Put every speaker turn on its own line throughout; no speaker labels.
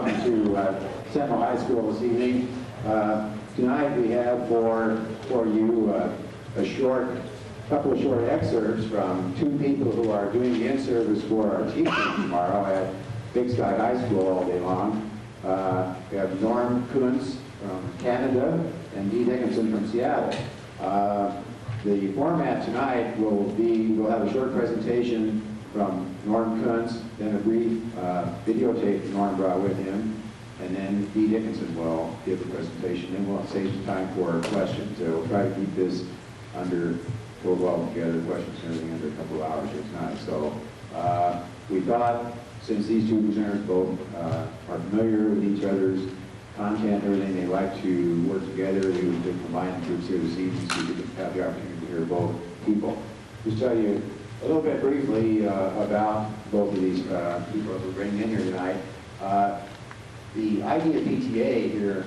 welcome to Sentinel High School this evening. Tonight we have for you a couple of short excerpts from two people who are doing the in-service for our teaching tomorrow at Big Sky High School all day long. We have Norm Kuntz from Canada and Dee Dickinson from Seattle. The format tonight will be, we'll have a short presentation from Norm Kuntz, then a brief videotape Norm brought with him, and then Dee Dickinson will give the presentation. Then we'll save some time for questions. So we'll try to keep this we'll go all together, questions and everything under a couple of hours here tonight. So we thought, since these two presenters both are familiar with each other's content and everything, they like to work together. We would combine the groups here this evening so you can have the opportunity to hear both people. Just tell you a little bit briefly about both of these people that we're bringing in here tonight. The idea of PTA here,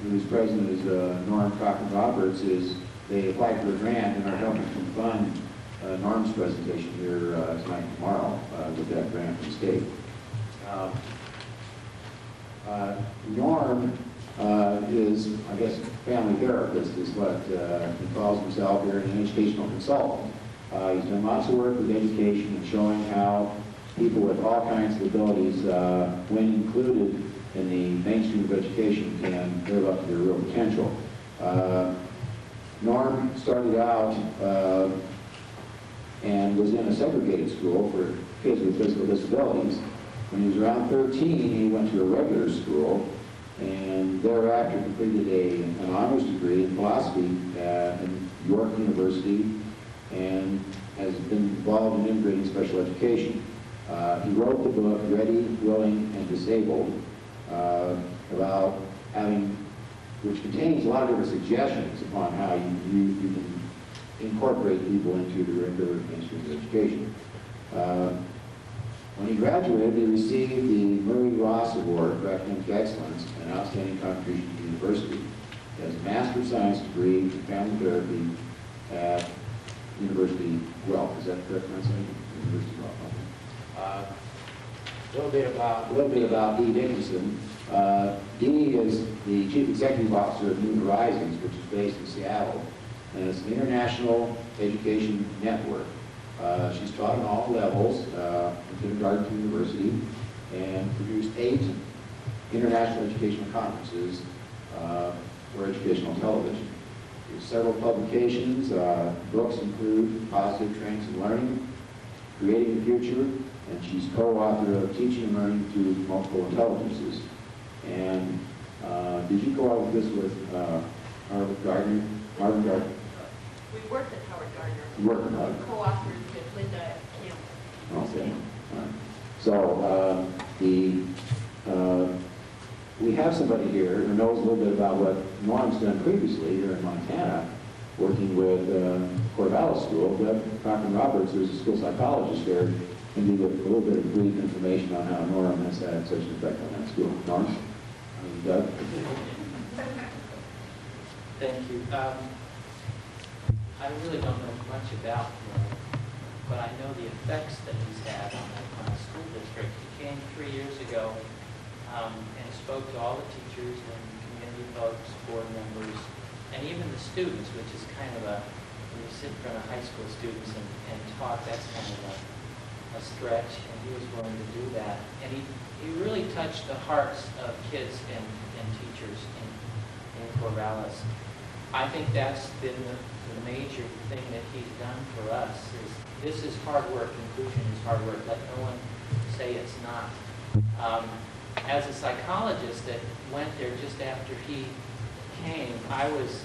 whose president is Norm Cochran Roberts, is they applied for a grant and are helping to fund Norm's presentation here tonight and tomorrow with that grant from the state. Norm is, I guess, family therapist is what he calls himself here, an educational consultant. He's done lots of work with education and showing how people with all kinds of abilities, when included in the mainstream of education, can live up to their real potential. Norm started out and was in a segregated school for kids with physical disabilities. When he was around 13, he went to a regular school and thereafter completed an honors degree in philosophy at York University and has been involved in integrating special education. He wrote the book, Ready, Willing, and Disabled, about which contains a lot of different suggestions upon how you can incorporate people into the regular mainstream of education. When he graduated, he received the Murray Ross Award for Academic Excellence and Outstanding Contribution to the University. He has a Master of Science degree in Family Therapy at University Guelph. Is that correct pronunciation? University Guelph. A little bit about Dee Dickinson. Dee is the Chief Executive Officer of New Horizons, which is based in Seattle, and it's an international education network. She's taught on all levels, from kindergarten to university, and produced 8 international educational conferences for educational television. There's several publications. Books include Positive Trends in Learning, Creating the Future, and she's co-author of Teaching and Learning Through Multiple Intelligences. And did you co out with this with Marvin Gardner?
We worked at Howard Gardner.
You worked at Howard.
Co-authored with Linda Camp.
Okay. All right. So we have somebody here who knows a little bit about what Norm's done previously here in Montana, working with Corvallis School. Doug Cochran Roberts, who's a school psychologist there, can give a little bit of brief information on how Norm has had such an effect on that school. Norm? Doug?
Thank you. I really don't know much about Norm, but I know the effects that he's had on the school district. He came 3 years ago and spoke to all the teachers and community folks, board members, and even the students, which is kind of when you sit in front of high school students and talk, that's kind of a stretch, and he was willing to do that. And he really touched the hearts of kids and teachers in Corvallis. I think that's been the major thing that he's done for us. This is hard work. Inclusion is hard work. Let no one say it's not. As a psychologist that went there just after he came, I was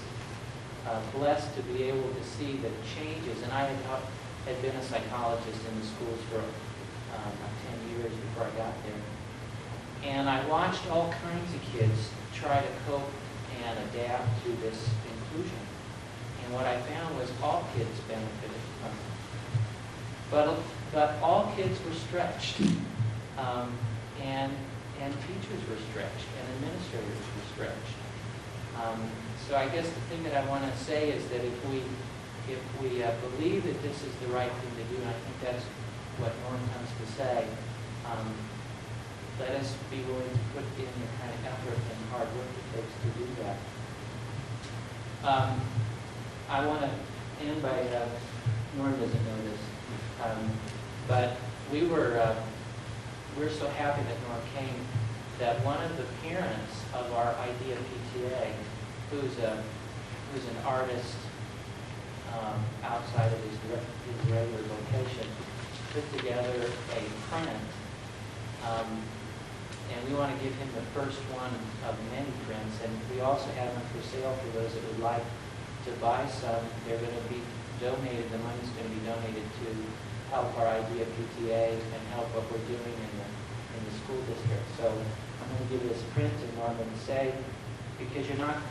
blessed to be able to see the changes. And I had been a psychologist in the schools for about 10 years before I got there. And I watched all kinds of kids try to cope and adapt to this inclusion. And what I found was all kids benefited from it. But all kids were stretched. And teachers were stretched, and administrators were stretched. So I guess the thing that I want to say is that if we believe that this is the right thing to do, and I think that's what Norm comes to say, let us be willing to put in the kind of effort and hard work it takes to do that. I want to end by, Norm doesn't know this, but we're so happy that Norm came, that one of the parents of our IDEA PTA, who's an artist outside of his regular vocation, put together a print, and we want to give him the first one of many prints, and we also have them for sale for those that would like to buy some. They're going to be donated, the money's going to be donated to help our IDEA PTA and help what we're doing in the school district. So I'm going to give this print to Norman and say, because you're not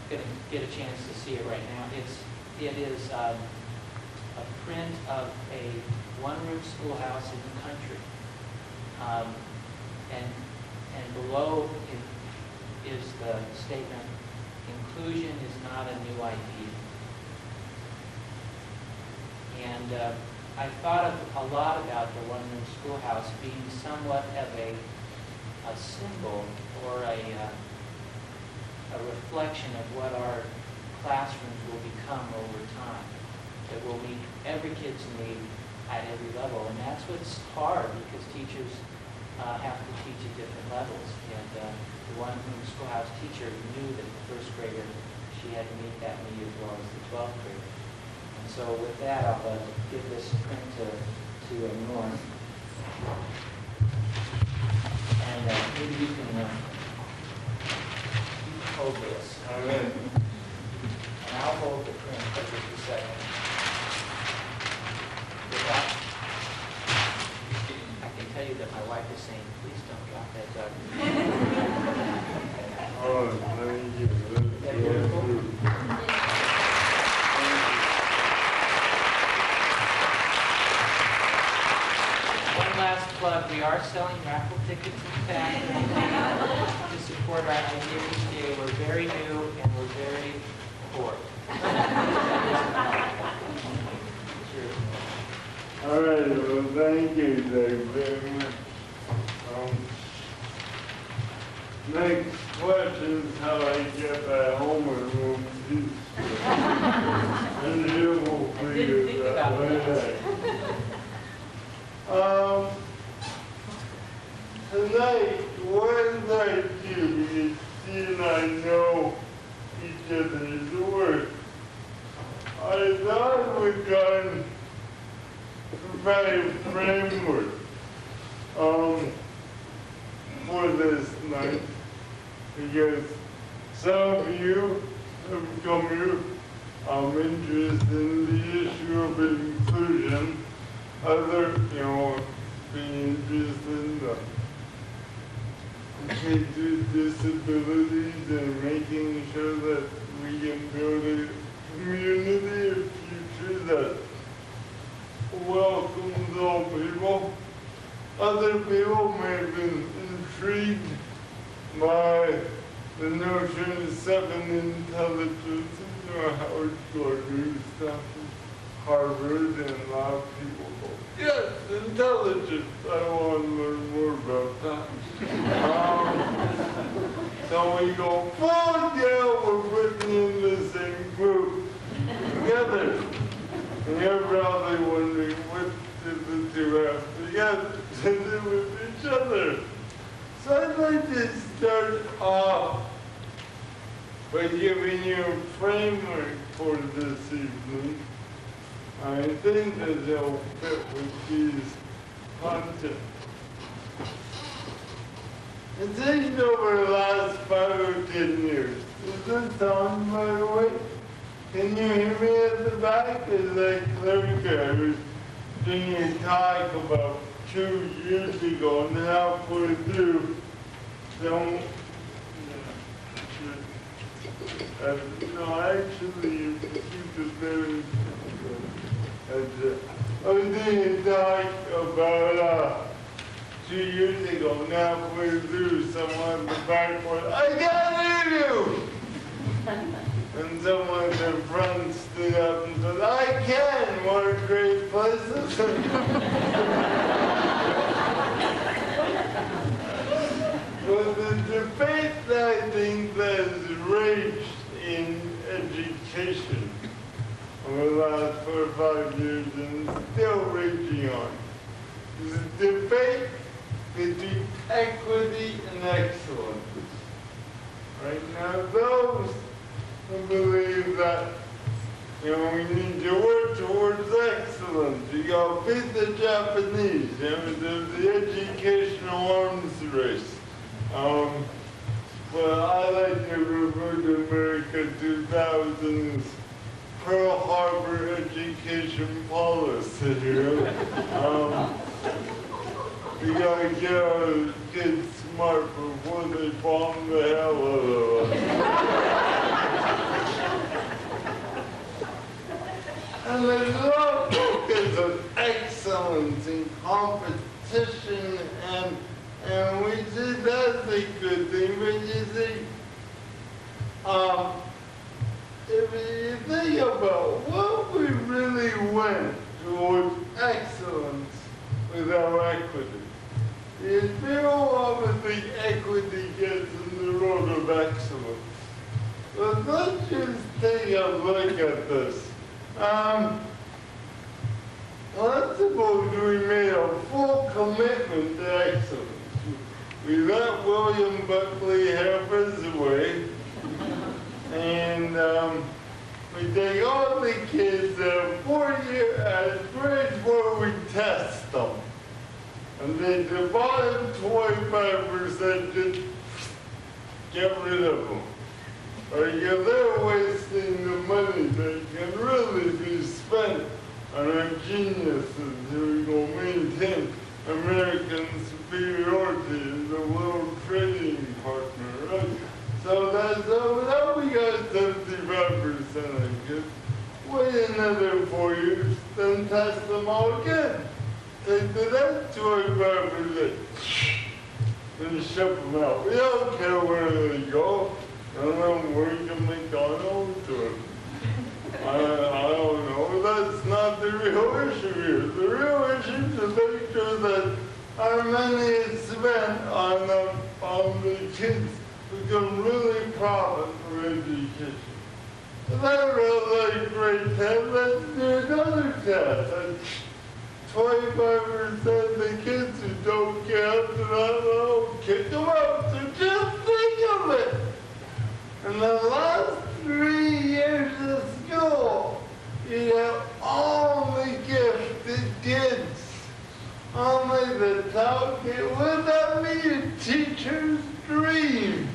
going to get a chance to see it right now, it is a print of a one-room schoolhouse in the country. And below is the statement, inclusion is not a new idea. And I thought a lot about the one-room schoolhouse being somewhat of a symbol or a reflection of what our classrooms will become over time. That will meet every kid's need at every level. And that's what's hard, because teachers have to teach at different levels. And the one-room schoolhouse teacher knew that the first grader, she had to meet that need as well as the 12th grader. And so with that, I'll give this print to Norm. And maybe you can hold this.
All right.
And I'll hold the print for just a second. With that, I can tell you that my wife is saying, please don't drop that document.
Oh, thank you.
Is that beautiful? One last plug, we are selling raffle tickets in fact to support our IDEA PTA. We're very new and we're very poor.
All right, well, thank you, Dave, very much. Next question is how I get that homework room piece. And you will figure that way. Tonight, what did I do? Because she and I know each other's work. I thought we could provide a framework for this night, because some of you have come here interested in the issue of inclusion, other, being interested in the kids with disabilities and making sure that we can build a community of future that welcomes all people. Other people may have been intrigued by the notion of 7 intelligences, Howard Gardner stuff, Harvard, and a lot of people go, yes, intelligence, I want to learn more about that. So we go, oh yeah, we're putting in the same group together. And you're probably wondering, what did the two have together to do with each other? So I'd like to start off by giving you a framework for this evening. I think that they'll fit with these content. It's taken over the last 5 or 10 years. Is this on, by the way? Can you hear me at the back? Is that clear? I was doing a talk about 2 years ago, and halfway through, don't. No, actually, you can keep the very. I was doing a talk about 2 years ago, and halfway through, someone at the back went, I can't hear you! And someone in the front stood up and said, I can! What a great place this is. education over the last 4 or 5 years and still raging on. Is a debate between equity and excellence. Right now, those who believe that we need to work towards excellence. You go beat the Japanese, the educational arms race. But I like to refer to America 2000's Pearl Harbor education policy. We gotta get our kids smart before they bomb the hell out of us. And there's a lot of focus on excellence and competition, and we see that's a good thing, but you see, if you think about what we really went towards excellence with our equity, is people obviously equity gets in the road of excellence. But let's just take a look at this. Let's suppose we made a full commitment to excellence. We let William Buckley have his way, and we take all the kids at 4-year at grade 4, we test them. And they divide 25%, just get rid of them. Or they're wasting the money that can really be spent on our geniuses who will maintain American superiority as a world trading partner, right? So now we got 75% of kids. Wait another 4 years, then test them all again. Take the next 25% and ship them out. We don't care where they go. I don't know where you can McDonald's or I don't know. That's not the real issue here. The real issue is to make sure that our money is spent on the kids who can really profit from education. If I really like grade 10, let's do another test. 25% of the kids who don't count, and I'll kick them out. So just think of it. In the last 3 years of school, you have only gifted kids. Only the top kids. Would that be a teacher's dream?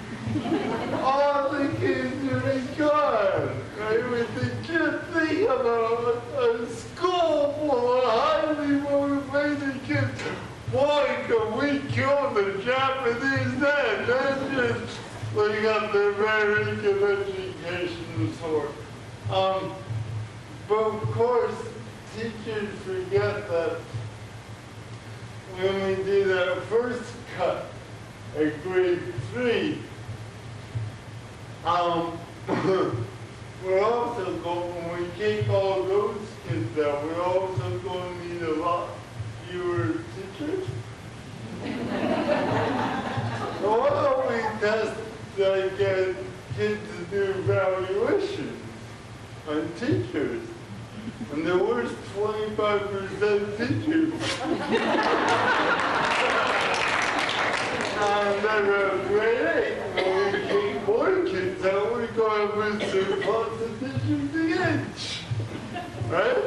All the kids are gone. Right? We just think about a school full of highly motivated kids. Boy, could we kill the Japanese then? That's just look up the American education sort. But of course, teachers forget that when we do that first cut at grade 3, we're also going, when we take all those kids out, we're also going to need a lot fewer teachers. So why don't we test get kids to do evaluations on teachers? And the worst 25% teachers. They're grade 8. When we take more kids out, we're going to have surplus of teachers again. Right?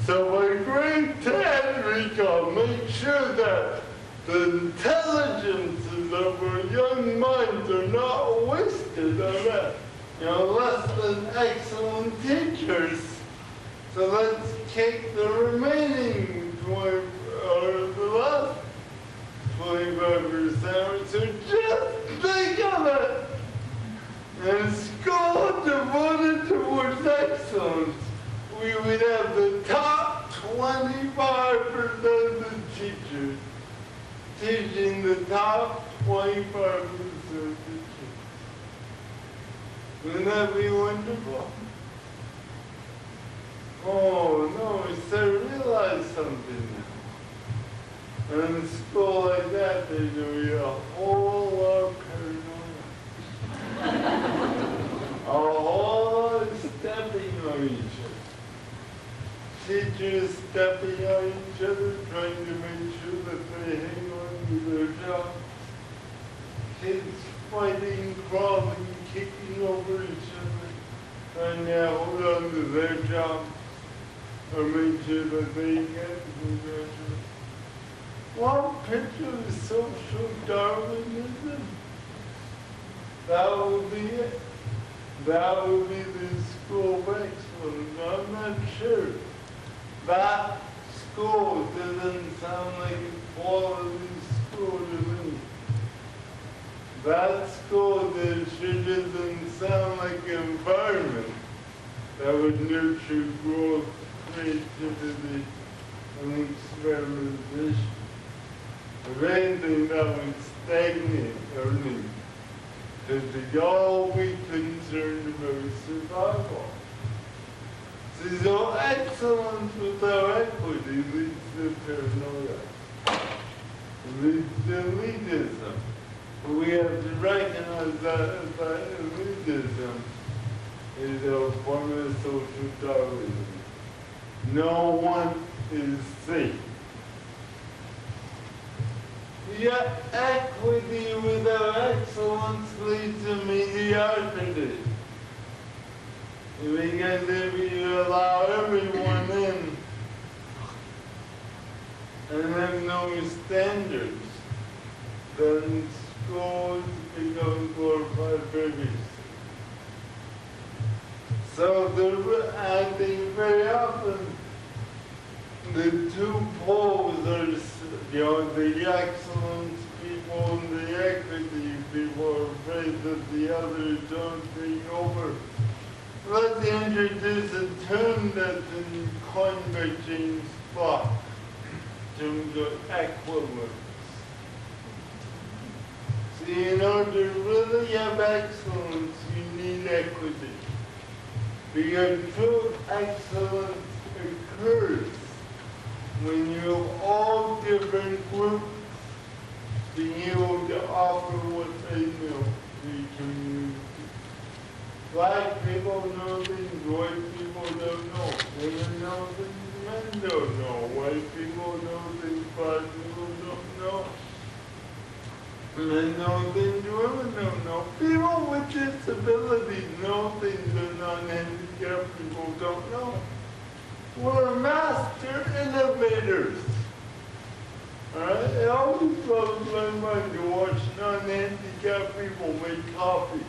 So by grade 10, we can make sure that the intelligences of our young minds are not wasted on that. Less than excellent teachers. So let's take the remaining 20, or the last 25%. So just think of it. And school devoted towards excellence, we would have the top 25% of the teachers teaching the top 25% of teachers. Wouldn't that be wonderful? Oh no, we start to realize something now. In a school like that, there's going to be a whole lot of paranoia. A whole lot of on each other. Teachers stepping on each other, trying to make sure that they hang on to their jobs. Kids fighting, crawling, kicking over each other, trying to hold on to their job or make sure that they get to their job. One picture of social Darwinism. That would be it. That would be the school of excellence. I'm not sure. That school doesn't sound like a quality school to me. That school sure doesn't sound like an environment that would nurture growth, creativity, and experimentation. If anything, that would stagnate learning, because they all be concerned about survival. So excellence without equity leads to paranoia. It leads to elitism. We have to recognize that elitism is a form of social Darwinism. No one is safe. Yet equity without excellence leads to mediocrity. Because if you allow everyone in and have no standards, then schools become glorified babies. So I think very often the two poles are, the excellence people and the equity people are afraid that the others don't take over. Let's introduce a term that's coined by James Fox, terms of equivalence. See, in order to really have excellence, you need equity. Because true excellence occurs when you have all different groups being able to offer what they know to the community. Black people know things white people don't know. Women know things men don't know. White people know things black people don't know. Men know things women don't know. People with disabilities know things that non-handicapped people don't know. We're master innovators. Alright? It always blows my mind to watch non-handicapped people make coffee.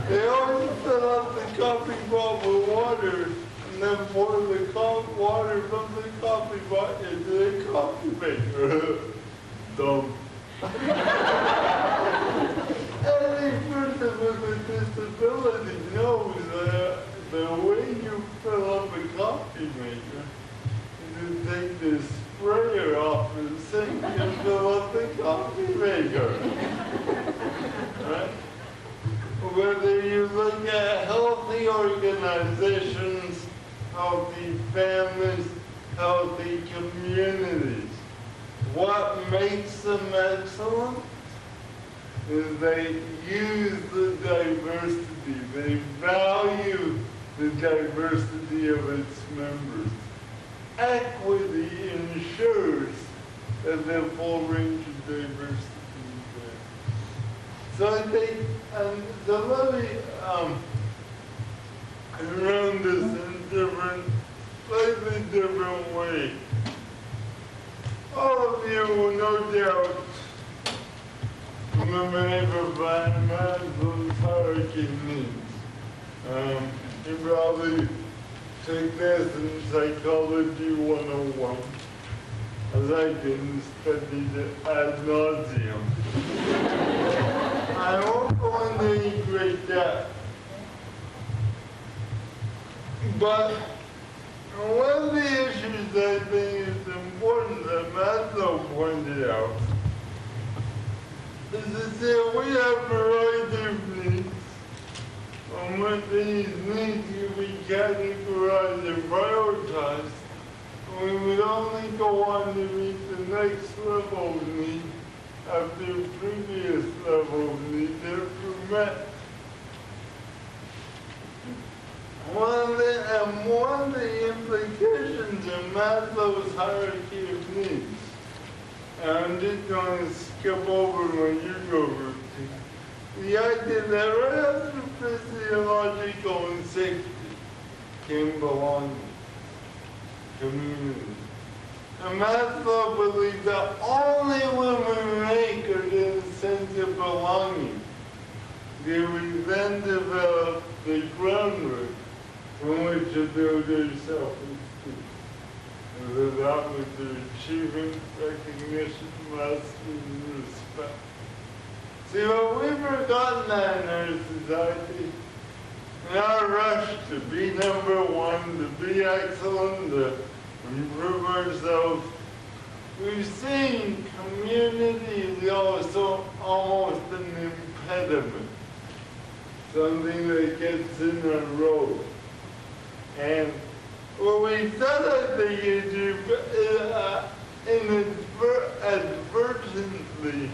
They always fill up the coffee pot with water and then pour the water from the coffee pot into the coffee maker. Dumb. Any person with a disability knows that the way you fill up a coffee maker is to take the sprayer off the sink and fill up the coffee maker. Right? Whether you look at healthy organizations, healthy families, healthy communities, what makes them excellent is they use the diversity. They value the diversity of its members. Equity ensures that the full range of diversity. So I think, so let me run this in slightly different way. All of you will no doubt remember Maslow's hierarchy needs. You probably took this in Psychology 101, as I didn't study it ad nauseum. I won't go into any great depth. But one of the issues I think is important that Maslow pointed out is that we have a variety of needs, and when these needs can be categorized and prioritized, we would only go on to meet the next level of need after the previous level of need if we met. one of the implications of Maslow's hierarchy of needs, and I'm just going to skip over when you go over to the idea that right after physiological and safety came belonging, community. And Maslow believed that only when we make or get a sense of belonging do we then develop the groundwork from which to build their self-esteem. Whether that was their achievement, recognition, mastery, and respect. See, what we've forgotten that in our society, in our rush to be number one, to be excellent, to improve ourselves, we've seen community is also almost an impediment, something that gets in our road. And what we said, I think, is inadvertently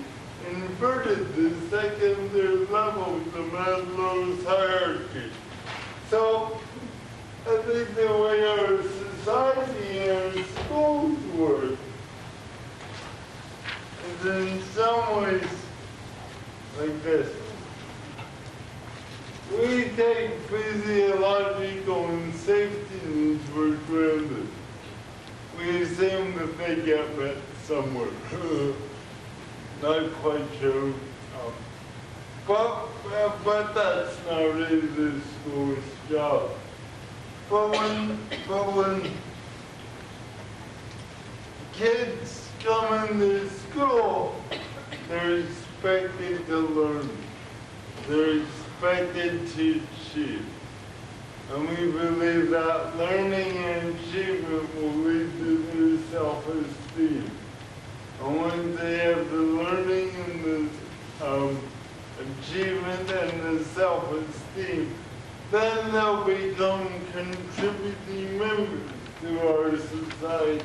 inverted the secondary levels of Maslow's hierarchy. So, I think the way our society and our schools work is in some ways like this. We take physiological and safety needs for granted. We assume that they get met somewhere. Not quite sure. But that's not really the school's job. But when kids come into school, they're expected to learn. They're expected to achieve. And we believe that learning and achievement will lead to their self-esteem. And once they have the learning and the achievement and the self-esteem, then they'll become contributing members to our society.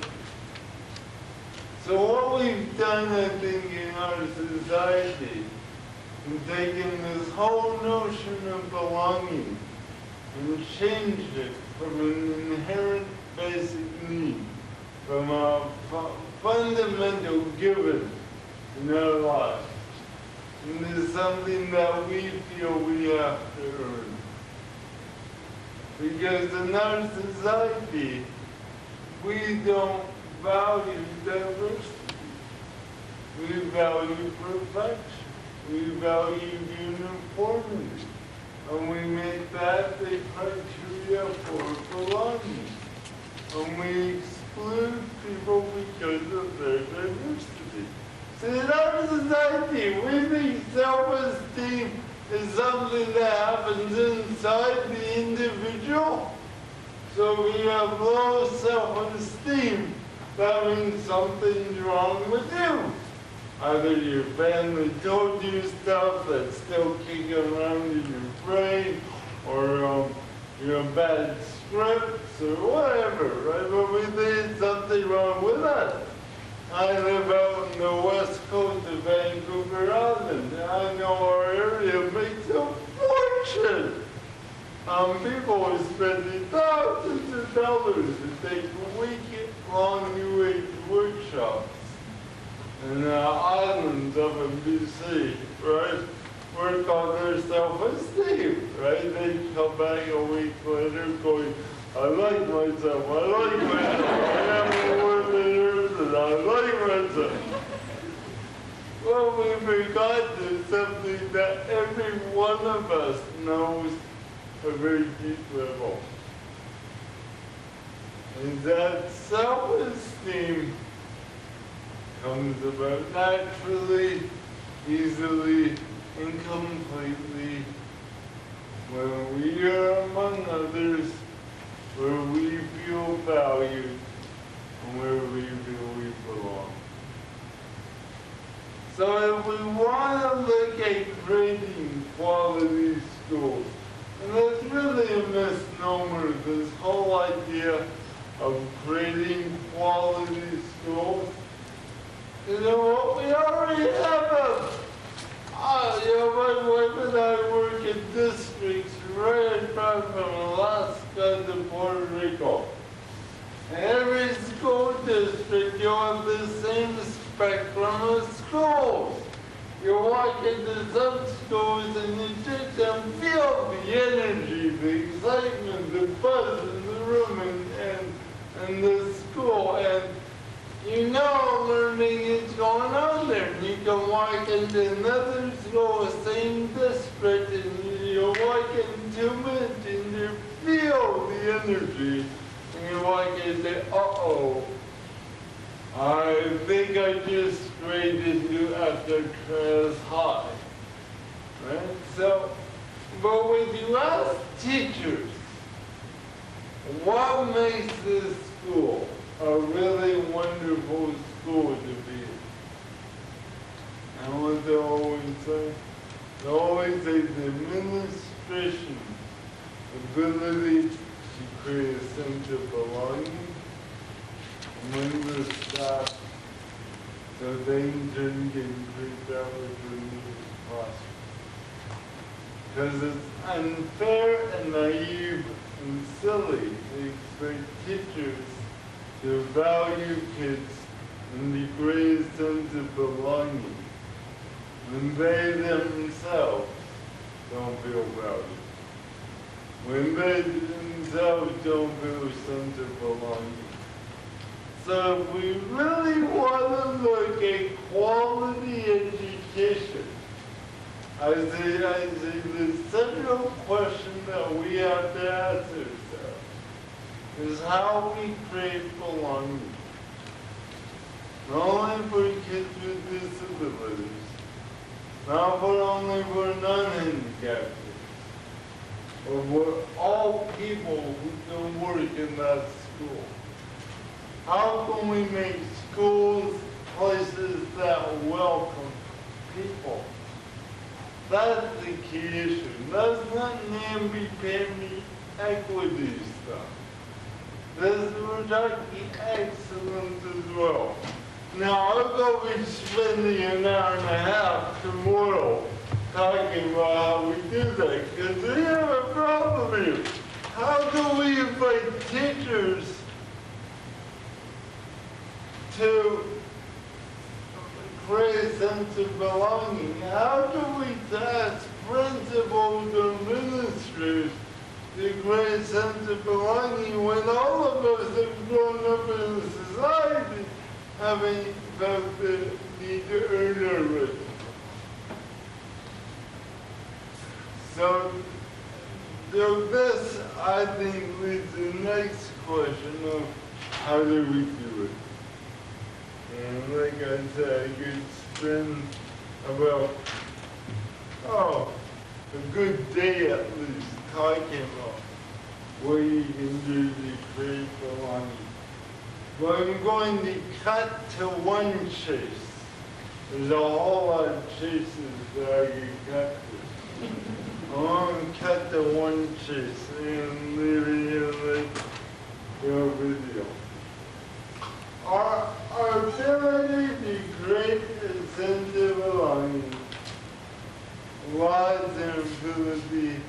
So what we've done, I think, in our society is taken this whole notion of belonging and changed it from an inherent basic need, from a fundamental given in our lives, into something that we feel we have to earn. Because in our society, we don't value diversity. We value perfection. We value uniformity. And we make that the criteria for belonging. And we exclude people because of their diversity. See, in our society, we think self-esteem is something that happens inside the individual. So when you have low self-esteem, that means something's wrong with you. Either your family told you stuff that's still kicking around in your brain, or you're bad scripts, or whatever, right? But we think there's something wrong with us. I live out in the west coast of Vancouver Island, and I know our area makes a fortune. People are spending thousands of dollars to take week-long New Age workshops in islands up in BC, right? Work on their self-esteem, right? They come back a week later going, I like myself, I am worth it, and I like myself. Well, we forgot there's something that every one of us knows at a very deep level. And that self-esteem comes about naturally, easily, and completely when we are among others, where we feel valued and where we feel we belong. So if we want to look at creating quality schools, and that's really a misnomer, this whole idea of creating quality schools. You know what, we already have my wife and I work in districts right across from Alaska to Puerto Rico. And every school district, you have the same spectrum of schools. You walk into some schools and you just feel the energy, the excitement, the buzz in the room and the school. And you know learning is going on there. You can walk into another school, same district, and you walk in 2 minutes and you feel the energy. And you walk in and say, uh-oh, I think I just graded you after class high. Right? So, but when you ask teachers, what makes this school a really wonderful school to be in? And what they always say? They always say the administration ability to create a sense of belonging, among the staff, so they in turn can create that opportunity to prosper. Because it's unfair and naive and silly to expect teachers to value kids and the greatest sense of belonging when they themselves don't feel valued. When they themselves don't feel a sense of belonging. So if we really want to look at quality education, I say the central question that we have to ask ourselves is how we create belonging. Not only for kids with disabilities, not only for non-handicapped, but for all people who can work in that school. How can we make schools places that welcome people? That's the key issue. That's not namby-pamby equity stuff. We're talking excellence as well. Now, I'll go be spending an hour and a half tomorrow talking about how we do that, because we have a problem here. How do we invite teachers to create a sense of belonging? How do we ask principals and administrators to create a sense of belonging when all of us have grown up in a society having felt the need to earn our rights? So this, I think, leads to the next question of how do we do it? And like I said, I could spend about, a good day at least talking about what you can do to create belonging. But I'm going to cut to one chase. There's a whole lot of chases that I can cut to. I'm going to cut to one chase and leave it in your video. Our ability to create a sense of belonging lies in our ability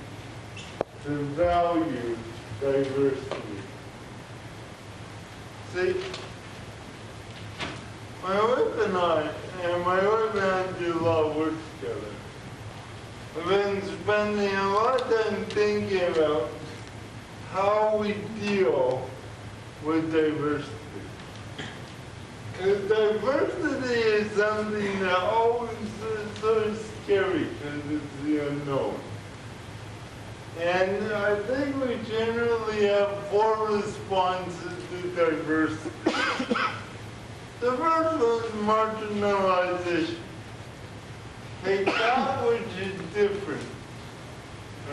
to value diversity. See, my wife and I, and my wife and Angela work together. I've been spending a lot of time thinking about how we deal with diversity. Because diversity is something that always is so scary because it's the unknown. And I think we generally have 4 responses to diversity. The first one is marginalization. Take that which is different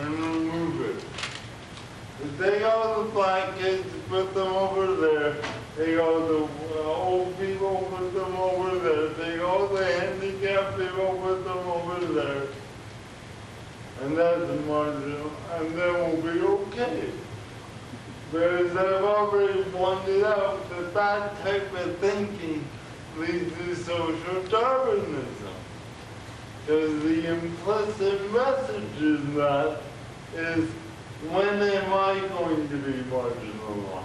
and remove it. If they all the black kids, put them over there. Take all the old people, put them over there. Take all the handicapped people, put them over there. And that's marginal, and then we'll be okay. Because I've already pointed out that that type of thinking leads to social Darwinism. Because the implicit message in that is when am I going to be marginalized?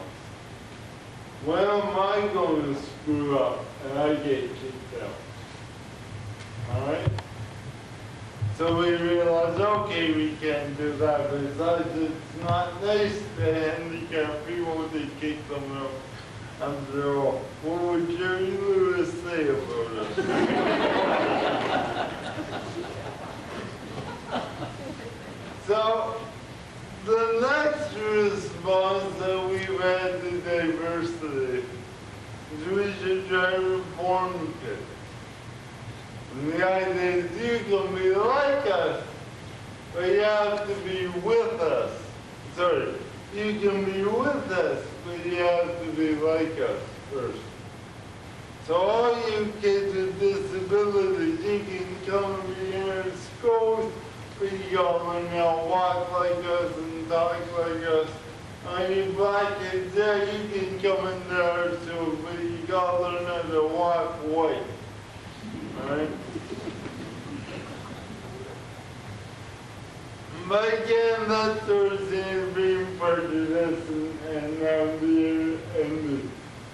When am I going to screw up and I get kicked out? Alright? So we realize, okay, we can't do that. Besides, it's not nice to handicap people to kick them out. After all, what would Jerry Lewis say about us? So, the next response that we've had to diversity is we should try to reform kids. And the idea is you can be like us, but you have to be with us. Sorry, you can be with us, but you have to be like us first. So all you kids with disabilities, you can come and be in our schools, but you gotta learn how to walk like us and talk like us. And you black kids, yeah, you can come into our school, but you gotta learn how to walk white. Alright? But again, that's sort of seems being prejudiced and now the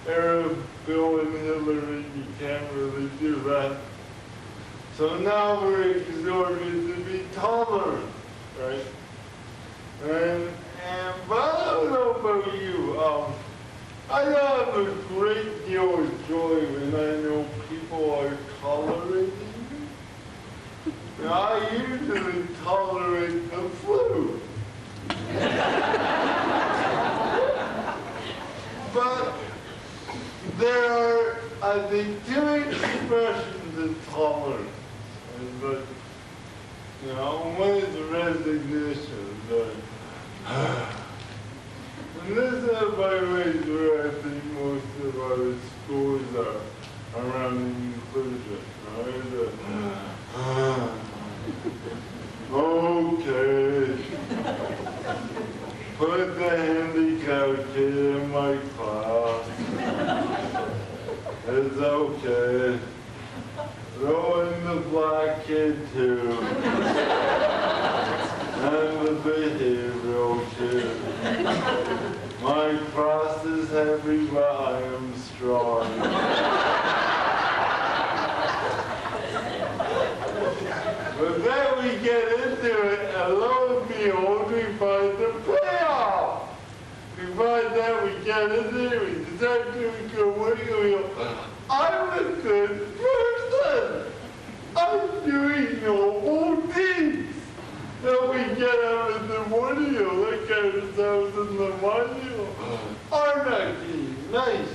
Arab Bill and Hillary, you can't really do that. So now we're exhorted to be tolerant, right? But I don't know about you. I have a great deal of joy when I know people are tolerating me. Now, I usually tolerate the flu. But there are, I think, two expressions of tolerance. But, you know, one is resignation. And this is by ways where I think most of our schools are around inclusion. Right? Okay. Put the handicapped kid in my class. It's okay. Throw in the black kid too. And the behavioral kid. My cross is heavy, but I am strong. But then we get into it, and lo and behold, we find the payoff. We find that we get into it, we start doing good work, and we go, I'm a good person. I'm doing noble deeds. Then we get up in the morning and look at ourselves in the monument. Aren't I being nice?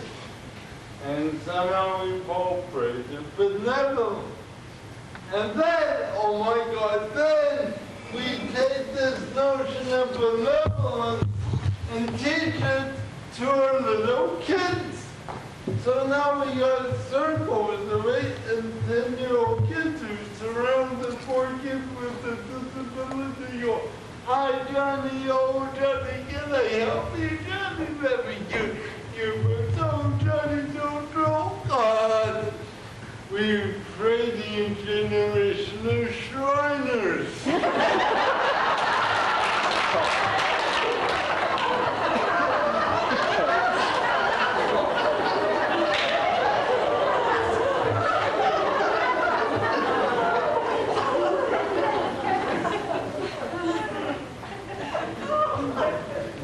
And somehow we fall prey to benevolence. And then, oh my God, then we take this notion of benevolence and teach it to our little kids. So now we got a circle with the 8 and 10-year-old kids who surround the poor kids with the disability. Go, hi Johnny, oh Johnny, can I help you? Johnny, let me get you. Oh Johnny, don't go. God. We create the generation of Shriners.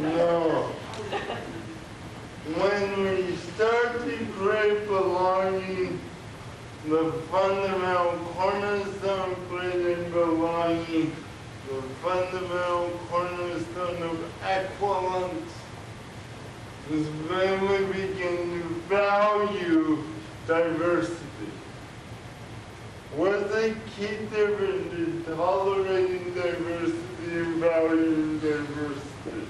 No. When we start to create belonging, the fundamental cornerstone of creating belonging, the fundamental cornerstone of equivalence, is when we begin to value diversity. What's the key difference in tolerating diversity and valuing diversity?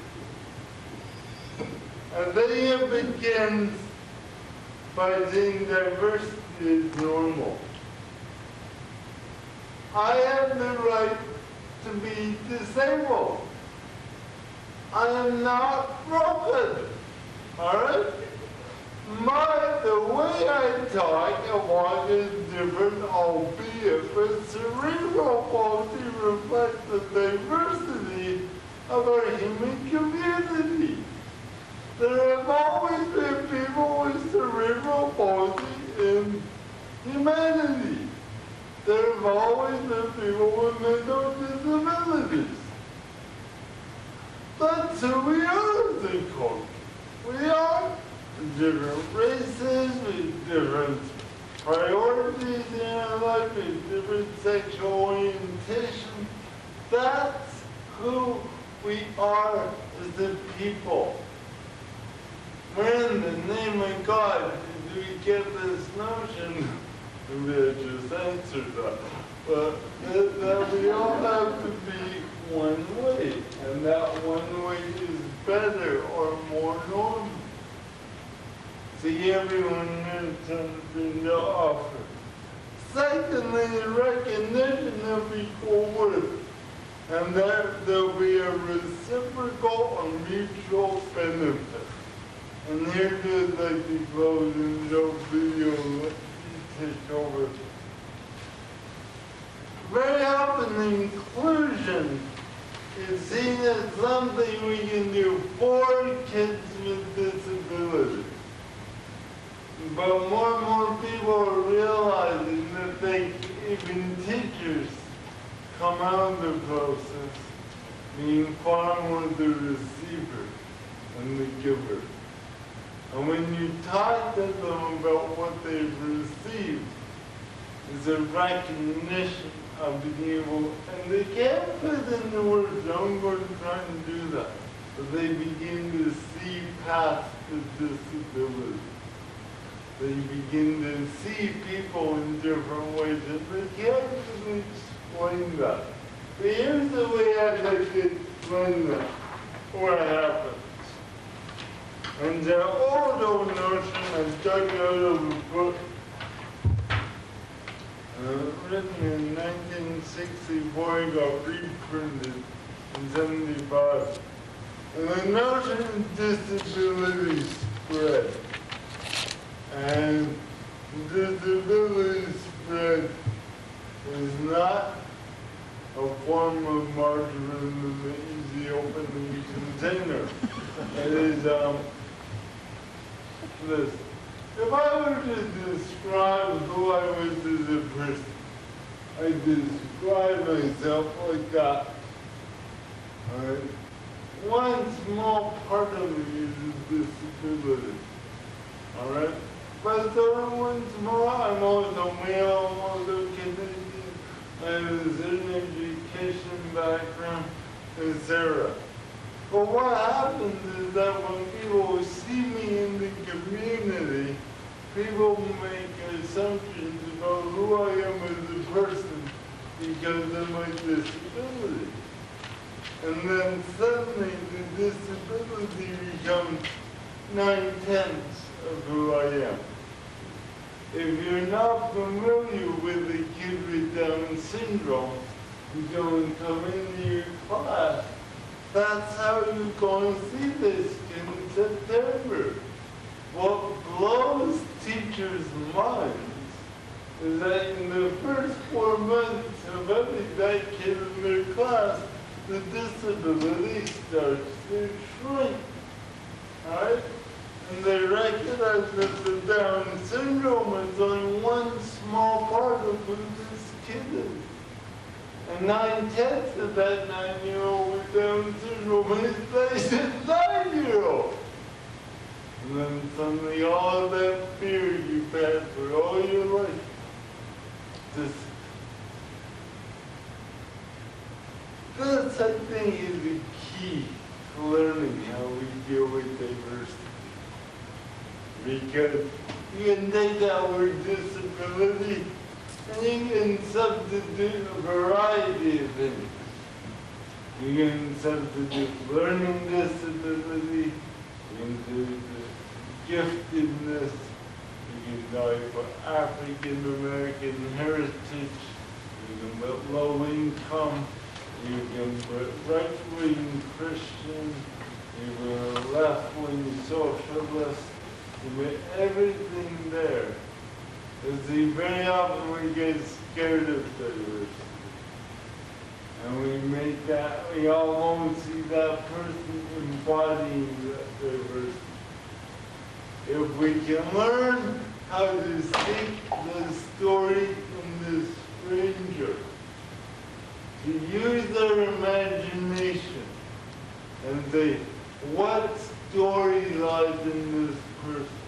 I think it begins by seeing diversity is normal. I have the right to be disabled. I am not broken. Alright? The way I talk and walk is different, albeit, but cerebral palsy reflects the diversity of of our human community. There have always been people with cerebral palsy in humanity. There have always been people with mental disabilities. That's who we are as a culture. We are different races with different priorities in our life, with different sexual orientation. That's who we are as a people. Where in the name of God do we get this notion? Maybe I just answered that. But that we all have to be one way, and that one way is better or more normal. See, everyone has something to offer. Secondly, the recognition of equal worth, and that there'll be a reciprocal or mutual benefit. And here goes like the closing show video. Let me take over. Very often inclusion is seen as something we can do for kids with disabilities. But more and more people are realizing that even teachers come out of the process being far more the receiver than the giver. And when you talk to them about what they've received, it's a recognition of being able, and they can't put into words, I'm going to try and do that, but they begin to see past the disability. They begin to see people in different ways, and they can't really explain that. But here's the way I'd like to explain that, what happens. And the old notion I dug out of a book written in 1964, it got reprinted in 75. And the notion of disability spread. And disability spread is not a form of margarine in the easy opening container. It is this. If I were to describe who I was as a person, I describe myself like that. Alright? One small part of me is a disability. Alright? But the other one's more, I'm also male, I'm also Canadian, I have a certain education background, etc. But what happens is that when people see me in the community, people make assumptions about who I am as a person because of my disability. And then suddenly the disability becomes 9/10 of who I am. If you're not familiar with a kid with Down syndrome, you don't come into your class. That's how you're going to see this kid in September. What blows teachers' minds is that in the first 4 months of having that kid in their class, the disability starts to shrink. Alright? And they recognize that the Down syndrome is only one small part of who this kid is. And 9/10 of that 9-year-old with Down syndrome is a 9-year-old. And then suddenly all that fear you've had for all your life, this, I think, is the key to learning how we deal with diversity. Because you can take that word disability and you can substitute a variety of things. You can substitute learning disability, you can do the giftedness, you can go for African American heritage, you can put low income, you can put right-wing Christian, you can put left-wing socialist, you put everything there. You see, very often we get scared of diversity. And we make that, we almost see that person embodying that diversity. If we can learn how to take the story from the stranger, to use their imagination and say, what story lies in this person?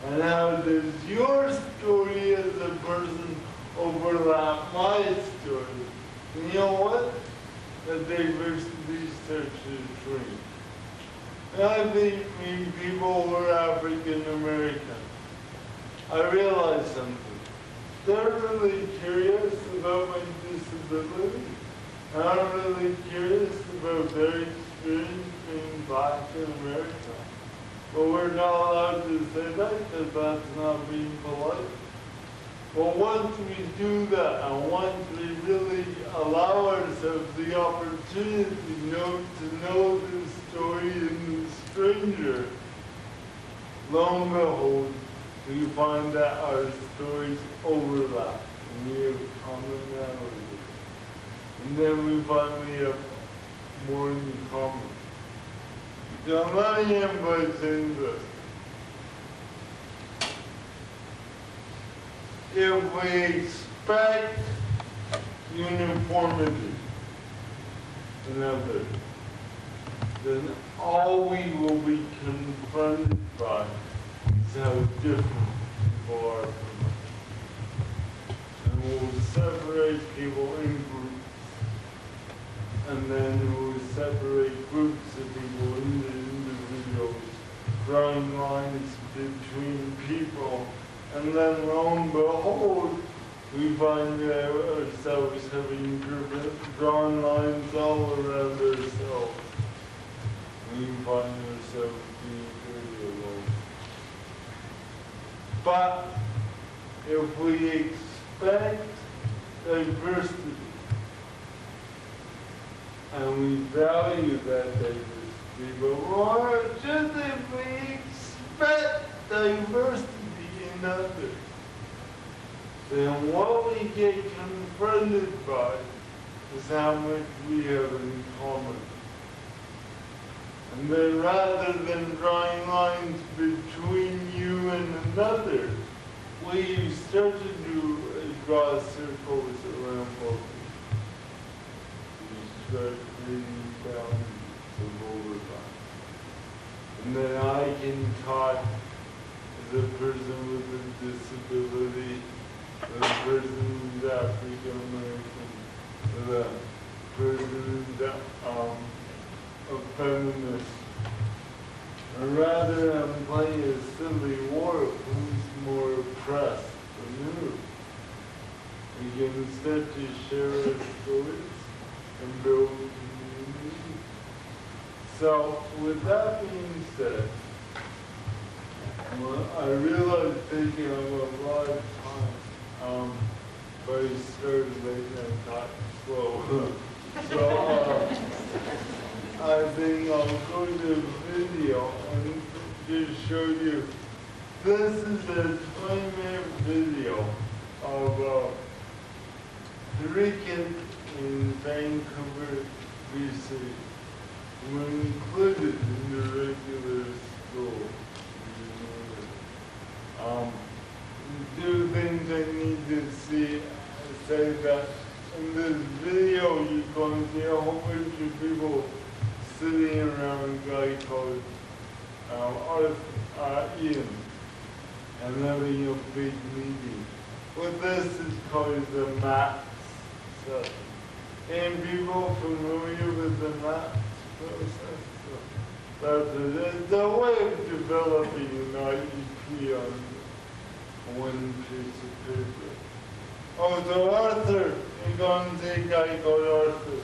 And how does your story as a person overlap my story? And you know what? The diversity starts to shrink. And I think when people who are African American, I realized something. They're really curious about my disability. And I'm really curious about their experience being Black in America. But we're not allowed to say that because that's not being polite. But once we do that, and once we really allow ourselves the opportunity to know the story in the stranger, lo and behold, we find that our stories overlap and we have commonality. And then we finally have more in common. So let me end by saying this. If we expect uniformity in others, then all we will be confronted by is how different people are from us. And we'll separate people in groups, and then we'll separate groups of people into individuals, drawing lines between people. And then lo and behold, we find ourselves having drawn lines all around ourselves. We find ourselves being very alone. But if we expect diversity, and we value that diversity, but more just if we expect diversity, others, then what we get confronted by is how much we have in common. And then rather than drawing lines between you and another, we start to draw circles around both. We start creating boundaries of overlap. And then I can talk the person with a disability, the person who's African American, the person who's a feminist. Or rather, I'm playing a silly war of who's more oppressed than who. We can start to share our stories and build community. So, with that being said, well, I realized taking up a lot of time, but I started late and I got slow. So I think I'll go to the video and just show you. This is a 20-minute video of 3 kids in Vancouver, BC, who were included in the regular school. Two things I need to say that in this video you're going to see a whole bunch of people sitting around a guy called Ian and having a big meeting. What this is called the MAPS session. And people familiar with the MAPS process? That's a way of developing an IEP on one piece of paper. Oh, so Arthur, you're going to see a guy called Arthur.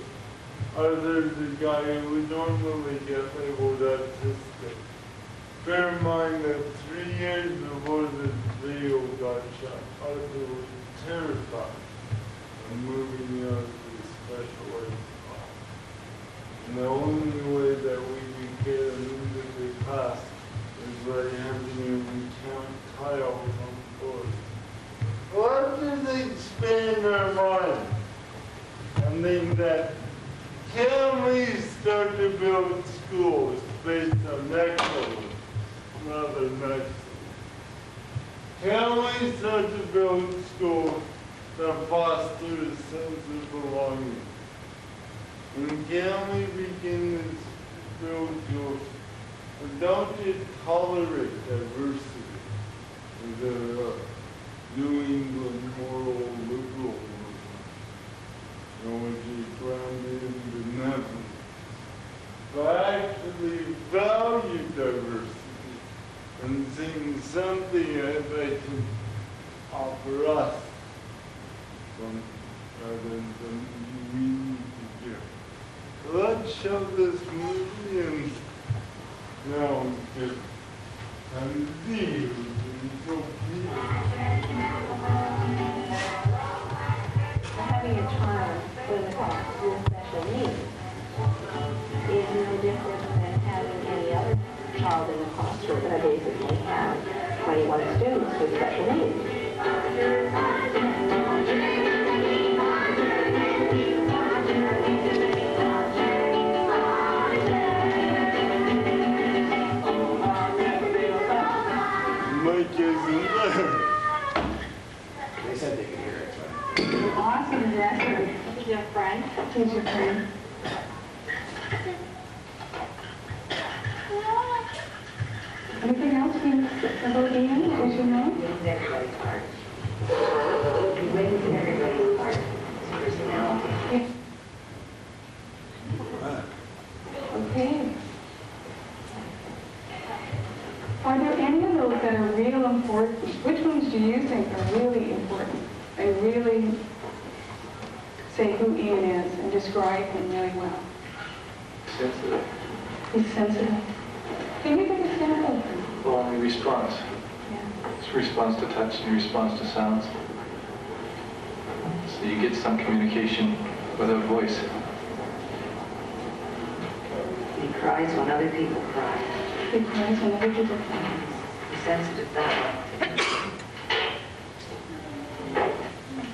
Arthur's the guy who would normally get labeled autistic. Bear in mind that 3 years before this video got shot, Arthur was terrified of moving out of the special ed class. And the only way that we could get him into the class is by having him recount tiles on the board. Well, let's just expand our mind. And the saying that can we start to build schools based on excellence rather than excellence? Can we start to build schools that foster a sense of belonging? And can we begin to build schools that don't just tolerate diversity as a New England moral liberal movement, which is grounded in benevolence, but actually value diversity and seeing something that they can offer us rather than something we need to do. So let's show this movie and now just unveil until
Having a child with special needs is no different than having any other child in the classroom. I basically have 21 students with special needs.
Mike isn't there.
They said they could hear it, so.
Awesome dresser. He's your friend. He's your friend. Anything else about Ian that we should know? Wins everybody's heart. He wins everybody's heart. His personality. Okay. Are there any of those that are real important? Which ones do you think are really important? They really say who Ian is and describe him really well.
Sensitive.
He's sensitive. Can you give an example?
Well, he responds.
Yeah.
He responds to touch and he responds to sounds. So you get some communication without voice.
He cries when other people cry.
He cries when other people cry.
He's sensitive that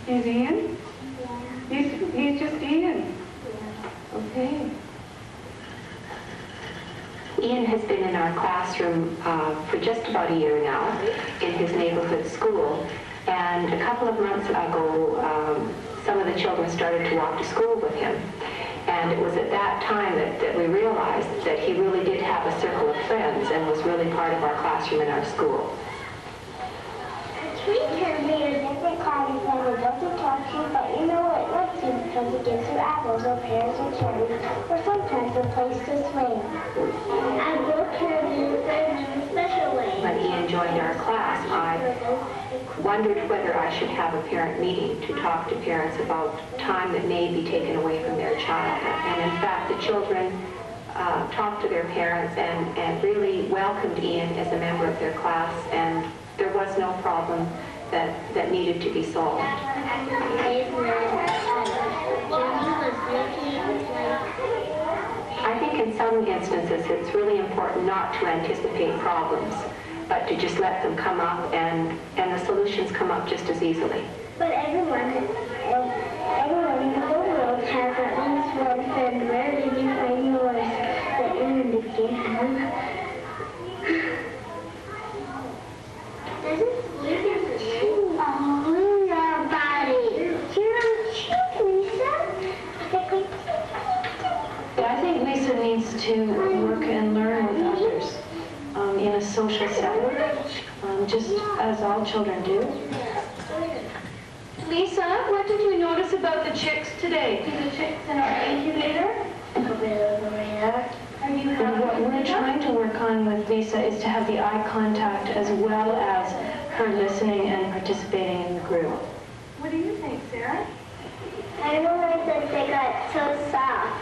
way.
Is Ian? He's just Ian. Okay.
Ian has been in our classroom for just about a year now in his neighborhood school. And a couple of months ago, some of the children started to walk to school with him. And it was at that time that we realized that he really did have a circle of friends and was really part of our classroom in our school.
Tree can be a different kind of plant. It doesn't talk to you, but you know it likes you because it gives you apples or pears or cherries, or sometimes a place to swing. I will care of you in a special way.
When Ian joined our class, I wondered whether I should have a parent meeting to talk to parents about time that may be taken away from their child. And in fact, the children talked to their parents and really welcomed Ian as a member of their class, and there was no problem that needed to be solved. I think in some instances it's really important not to anticipate problems, but to just let them come up, and the solutions come up just as easily.
But everyone in the whole world has at least one friend. Where did you find yours? The Ian began. Oh, your body. You're cheap, Lisa.
I think Lisa needs to work and learn with others in a social setting, just as all children do.
Lisa, what did you notice about the chicks today? The chicks in our incubator?
A bit over here.
Are you
And what we're trying to work on with Lisa is to have the eye contact as well as her listening and participating in the group.
What do you think, Sarah?
I don't like that they got so soft.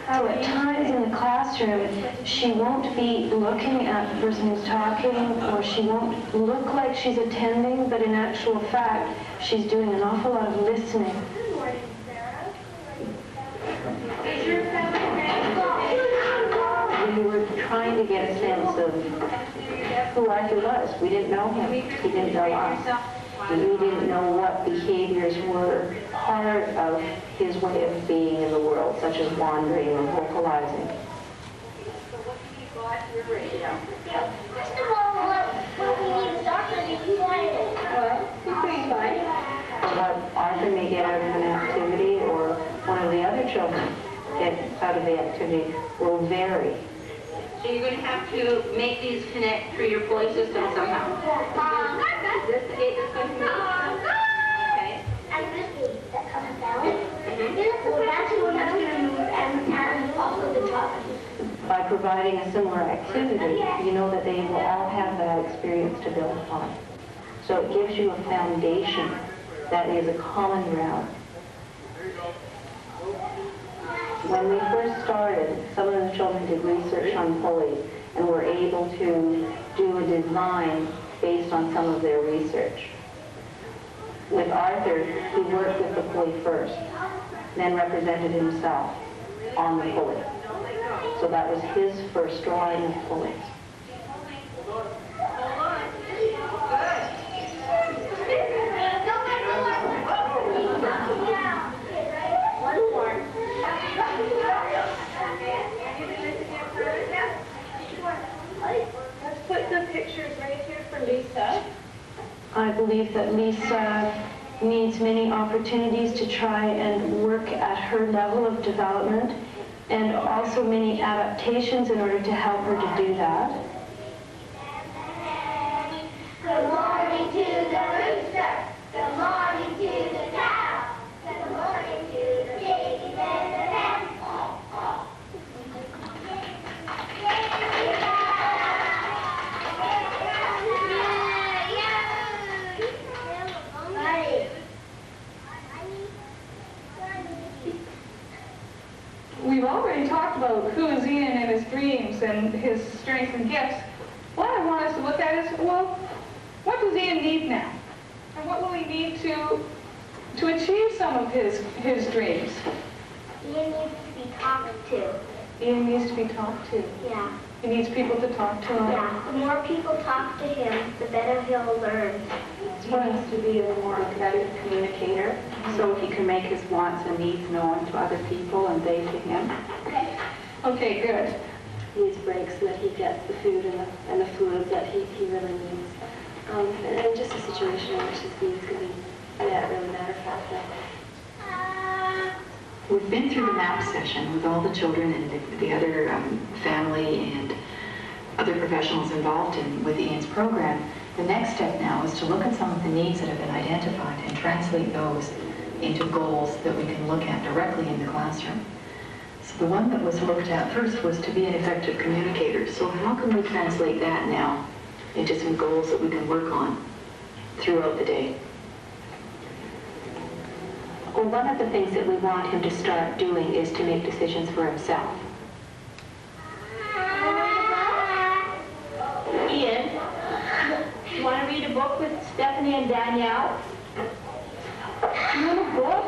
So at times in the classroom, she won't be looking at the person who's talking, or she won't look like she's attending, but in actual fact, she's doing an awful lot of listening.
Good morning, Sarah.
Is your family
We were trying to get a sense of who Arthur was. We didn't know him. He didn't know us. We didn't know what behaviors were part of his way of being in the world, such as wandering or vocalizing.
First of all, what we need is Arthur to be quiet.
What Arthur may get out of an activity or one of the other children get out of the activity will vary.
So you're going to have to make these connect through your pulley system somehow. Is this the gate that's going to connect? Okay.
And this gate that comes down. Well, that's what that's going to move, and also the top.
By providing a similar activity, you know that they will all have that experience to build upon. So it gives you a foundation that is a common ground. When we first started, some of the children did research on pulleys and were able to do a design based on some of their research. With Arthur, he worked with the pulley first, then represented himself on the pulley. So that was his first drawing of pulleys.
Let's put the pictures right here for Lisa.
I believe that Lisa needs many opportunities to try and work at her level of development, and also many adaptations in order to help her to do that.
Good morning to the rooster. Good morning to the cow. Good morning to the piggies and the hens.
We've already talked about who is Ian and his dreams and his strengths and gifts. What I want us to look at is, well, what does Ian need now? And what will he need to achieve some of his dreams?
Ian needs to be talked to.
Ian needs to be talked to.
Yeah.
He needs people to talk to him.
Yeah. The more people talk to him, the better he'll learn.
He needs to be a more effective communicator, so he can make his wants and needs known to other people and they to him.
Okay, good.
He needs breaks so that he gets the food and the fluids that he really needs. And just a situation in which his needs can be met really matter of fact.
We've been through the map session with all the children and the other family and other professionals involved with Ian's program. The next step now is to look at some of the needs that have been identified and translate those into goals that we can look at directly in the classroom. So the one that was looked at first was to be an effective communicator. So how can we translate that now into some goals that we can work on throughout the day?
Well, one of the things that we want him to start doing is to make decisions for himself.
Ian, you want to read a book with Stephanie and Danielle?
You want a book?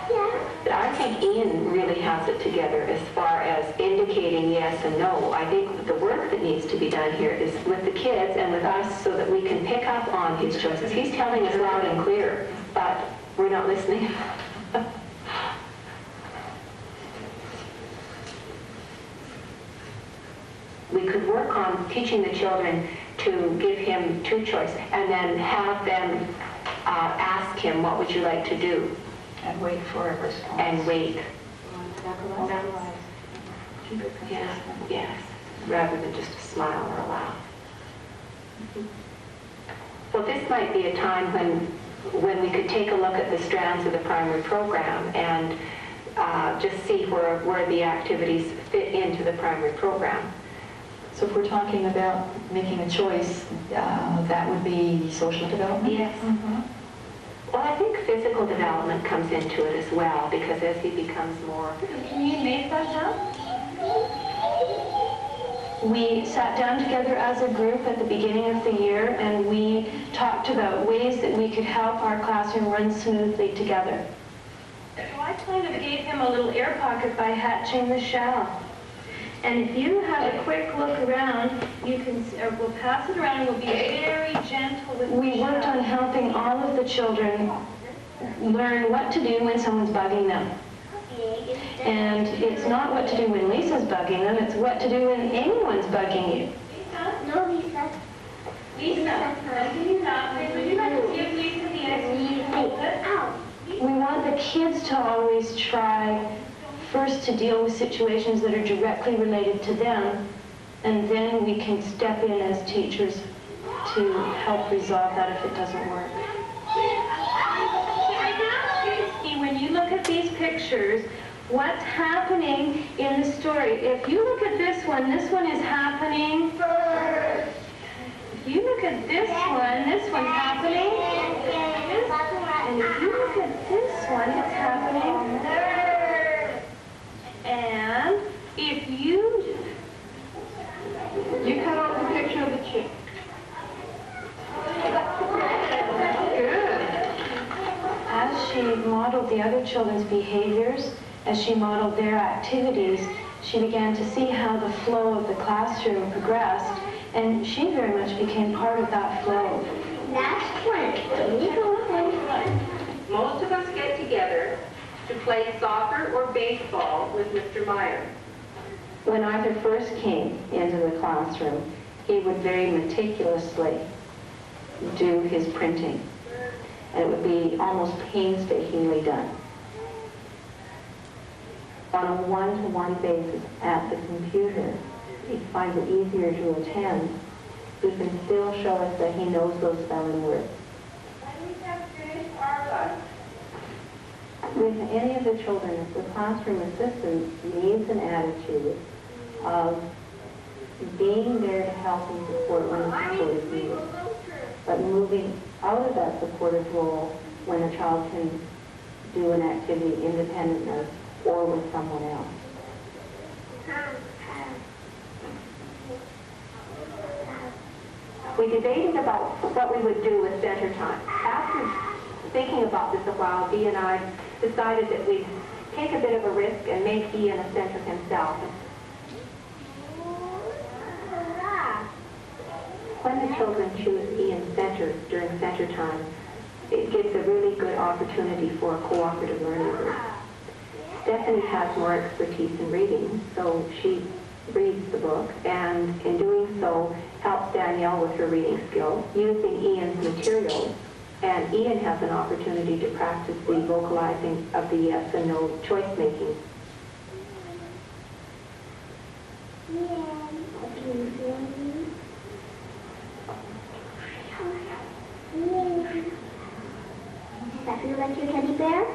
Yeah. I think Ian really has it together as far as indicating yes and no. I think that the work that needs to be done here is with the kids and with us so that we can pick up on his choices. He's telling us loud and clear, but we're not listening. We could work on teaching the children to give him two choices and then have them ask him, what would you like to do?
And wait for a response.
And wait. Yeah, yes, rather than just a smile or a laugh. Well, this might be a time when we could take a look at the strands of the primary program and just see where the activities fit into the primary program.
So if we're talking about making a choice, that would be social development?
Yes. Well, I think physical development comes into it as well, because as he becomes more...
Can you make that up?
We sat down together as a group at the beginning of the year, and we talked about ways that we could help our classroom run smoothly together.
So I kind of gave him a little air pocket by hatching the shell.
And if you have a quick look around, you can, or we'll pass it around, and we'll be very gentle with We worked on helping all of the children learn what to do when someone's bugging them. And it's not what to do when Lisa's bugging them, it's what to do when anyone's bugging you.
No, Lisa.
Lisa, would you like to give Lisa the extra? We want the kids to always try first to deal with situations that are directly related to them, and then we can step in as teachers to help resolve that if it doesn't work. When you look at these pictures, what's happening in the story? If you look at this one is happening first. If you look at this one's happening first. And if you look at this one, it's happening third. And if you cut off the picture of the chick. Good. As she modeled the other children's behaviors, as she modeled their activities, she began to see how the flow of the classroom progressed, and she very much became part of that flow.
Last most of us get together to play soccer or baseball with Mr. Meyer.
When Arthur first came into the classroom, he would very meticulously do his printing, and it would be almost painstakingly done. On a one-to-one basis at the computer, he finds it easier to attend. He can still show us that he knows those spelling words. With any of the children, the classroom assistant needs an attitude of being there to help and support when the support is needed, but moving out of that supportive role when a child can do an activity independently or with someone else.
We debated about what we would do with center time. After thinking about this a while, Dee and I decided that we'd take a bit of a risk and make Ian a center himself. When the children choose Ian's center during center time, it gives a really good opportunity for a cooperative learning group. Stephanie has more expertise in reading, so she reads the book, and in doing so, helps Danielle with her reading skills, using Ian's materials, and Ian has an opportunity to practice the vocalizing of the yes and no choice making.
That you like your teddy bear?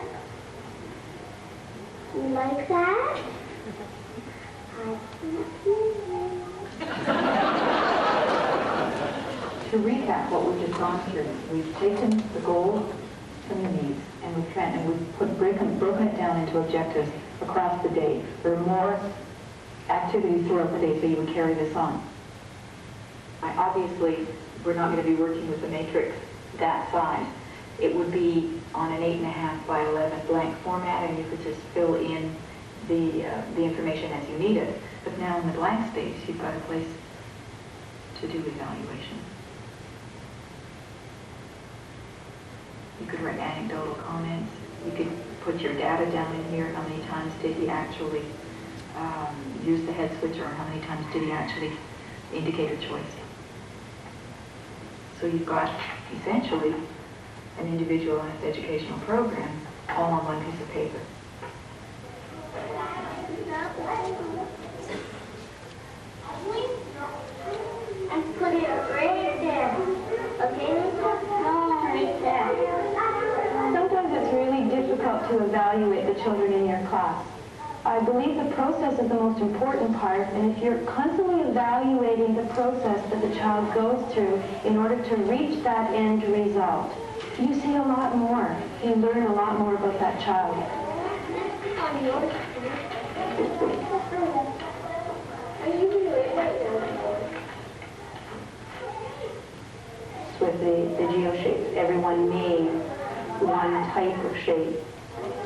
You like that?
To recap what we've just gone through, we've taken the goals and the needs, and we've broken it down into objectives across the day. There are more activities throughout the day, so you would carry this on. Obviously, we're not going to be working with a matrix that size. It would be on an 8.5 by 11 blank format, and you could just fill in the information as you need it. But now in the blank space, you've got a place to do evaluation. You could write anecdotal comments. You could put your data down in here. How many times did he actually use the head switcher, or how many times did he actually indicate a choice? So you've got essentially an individualized educational program all on one piece of paper.
And put it right there. Okay, no, right there.
Sometimes it's really difficult to evaluate the children in your class. I believe the process is the most important part, and if you're constantly evaluating the process that the child goes through in order to reach that end result, you see a lot more. You learn a lot more about that child.
With the geo shapes, everyone made one type of shape.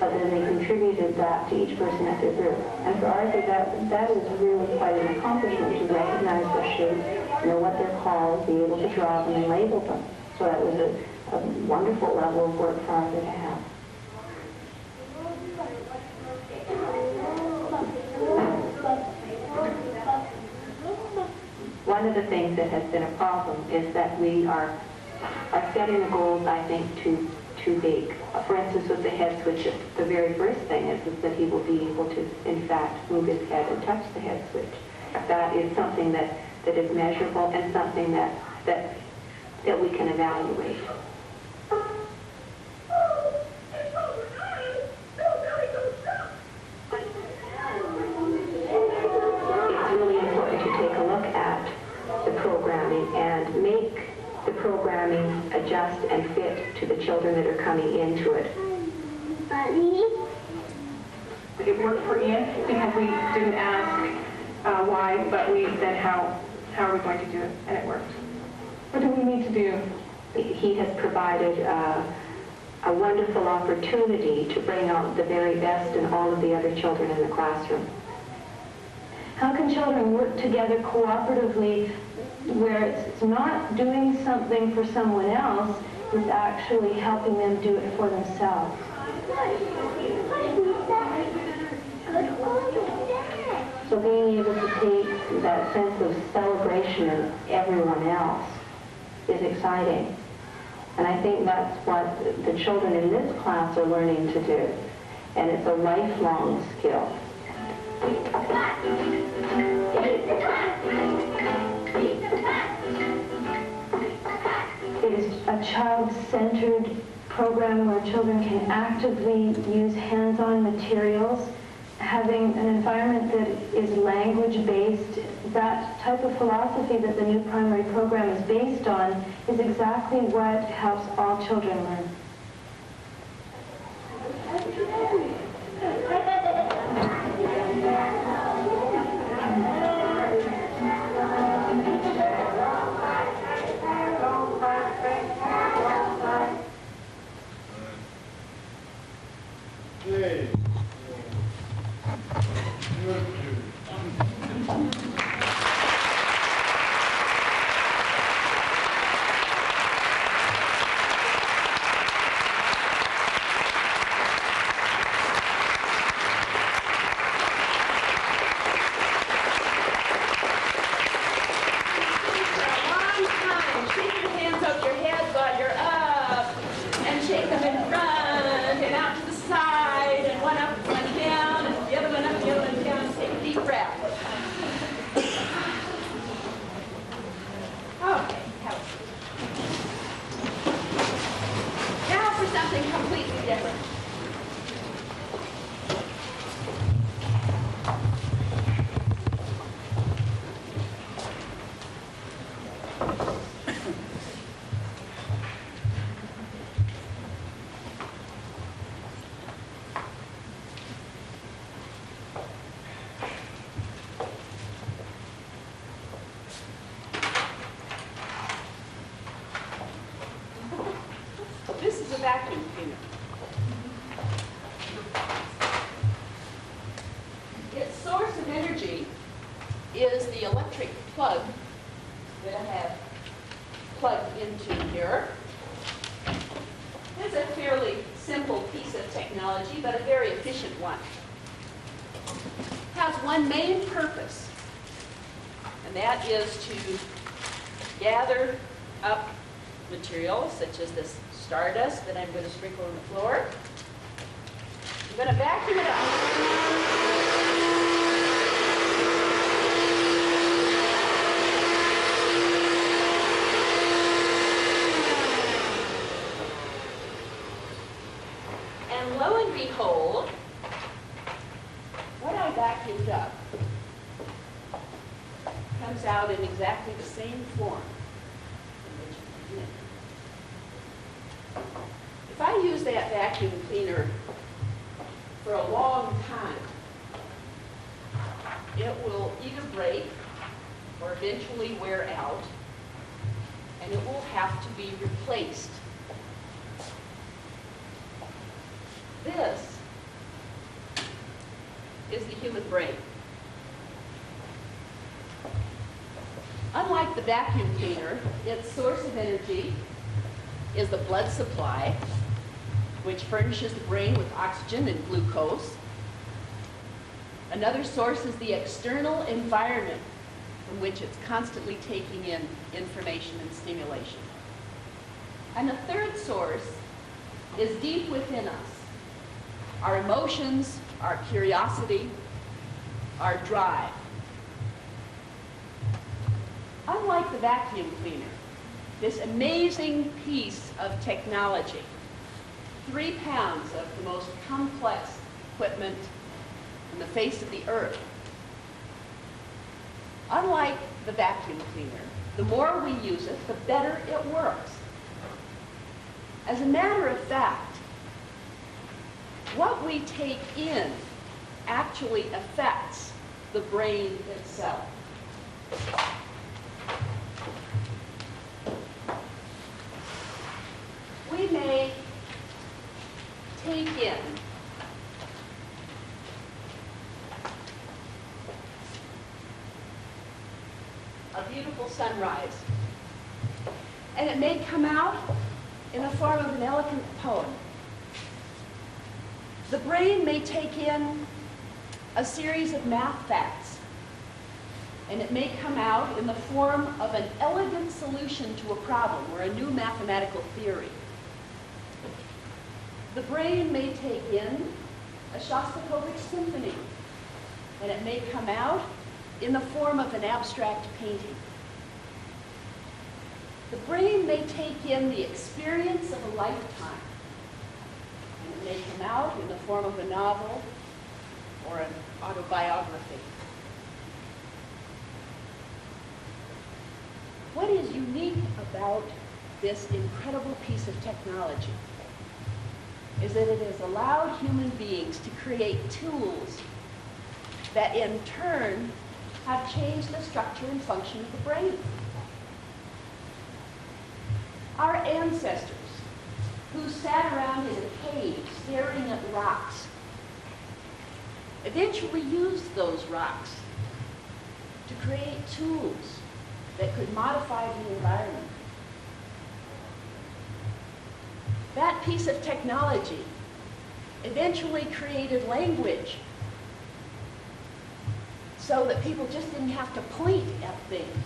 but then they contributed that to each person at their group. And for Arthur, that is really quite an accomplishment to recognize their shapes, know what they're called, be able to draw them and label them. So that was a wonderful level of work for Arthur to have. One of the things that has been a problem is that we are setting the goals, I think, too big. For instance, with the head switch, the very first thing is that he will be able to, in fact, move his head and touch the head switch. That is something that is measurable and something that we can evaluate. It's really important to take a look at the programming and make the programming adjust and fit to the children that are coming into it.
It worked for Ian because we didn't ask why, but we said how are we going to do it, and it worked. What do we need to do?
He has provided a wonderful opportunity to bring out the very best in all of the other children in the classroom.
How can children work together cooperatively where it's not doing something for someone else, it's actually helping them do it for themselves? So being able to take that sense of celebration in everyone else is exciting. And I think that's what the children in this class are learning to do. And it's a lifelong skill. It is a child-centered program where children can actively use hands-on materials, having an environment that is language-based. That type of philosophy that the new primary program is based on is exactly what helps all children learn.
Hey.
Vacuum cleaner. Its source of energy is the electric plug that I have plugged into here. It's a fairly simple piece of technology, but a very efficient one. It has one main purpose, and that is to gather up materials such as this stardust that I'm going to sprinkle on the floor. I'm going to vacuum it up. And lo and behold, what I vacuumed up comes out in exactly the same form. If I use that vacuum cleaner for a long time, it will either break or eventually wear out, and it will have to be replaced. This is the human brain. Unlike the vacuum cleaner, its source of energy is the blood supply, which furnishes the brain with oxygen and glucose. Another source is the external environment from which it's constantly taking in information and stimulation. And the third source is deep within us. Our emotions, our curiosity, our drive. Unlike the vacuum cleaner, this amazing piece of technology, 3 pounds of the most complex equipment on the face of the earth. Unlike the vacuum cleaner, the more we use it, the better it works. As a matter of fact, what we take in actually affects the brain itself. We may take in a beautiful sunrise, and it may come out in the form of an elegant poem. The brain may take in a series of math facts, and it may come out in the form of an elegant solution to a problem or a new mathematical theory. The brain may take in a Shostakovich symphony, and it may come out in the form of an abstract painting. The brain may take in the experience of a lifetime, and it may come out in the form of a novel or an autobiography. What is unique about this incredible piece of technology is that it has allowed human beings to create tools that in turn have changed the structure and function of the brain. Our ancestors, who sat around in a cave staring at rocks, eventually used those rocks to create tools that could modify the environment. That piece of technology eventually created language so that people just didn't have to point at things,